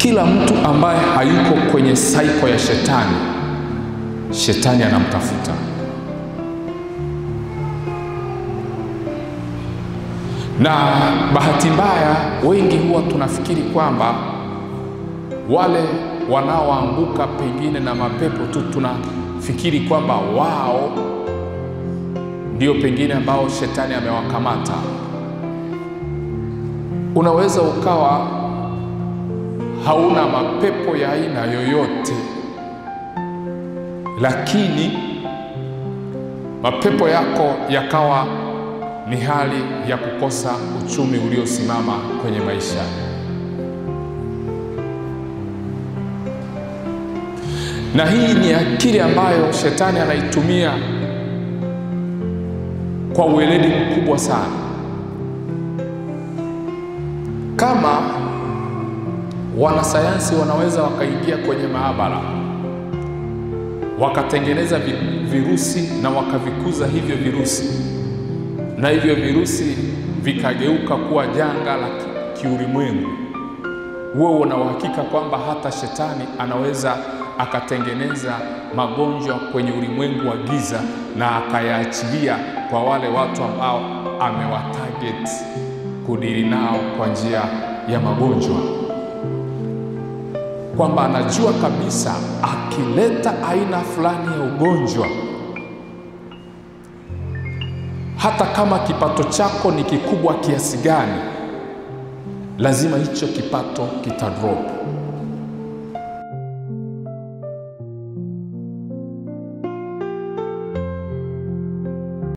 Kila mtu ambaye hayuko kwenye saiko ya shetani, shetani anamtafuta. Na bahati mbaya wengi huwa tunafikiri kwamba wale wanaoanguka pengine na mapepo tu, tunafikiri kwamba wao ndio pengine ambao shetani amewakamata. Unaweza ukawa hauna mapepo ya aina yoyote, lakini mapepo yako yakawa ni hali ya kukosa uchumi uliosimama kwenye maisha. Na hii ni akili ambayo shetani anaitumia kwa uweledi mkubwa sana. Kama wanasayansi wanaweza wakaingia kwenye maabara, wakatengeneza virusi na wakavikuza hivyo virusi, na hivyo virusi vikageuka kuwa janga la kiulimwengu, wewe una uhakika kwamba hata shetani anaweza akatengeneza magonjwa kwenye ulimwengu wa giza na akayaachilia kwa wale watu ambao amewatarget kudili nao kwa njia ya magonjwa, kwamba anajua kabisa akileta aina fulani ya ugonjwa, hata kama kipato chako ni kikubwa kiasi gani, lazima hicho kipato kitadrop.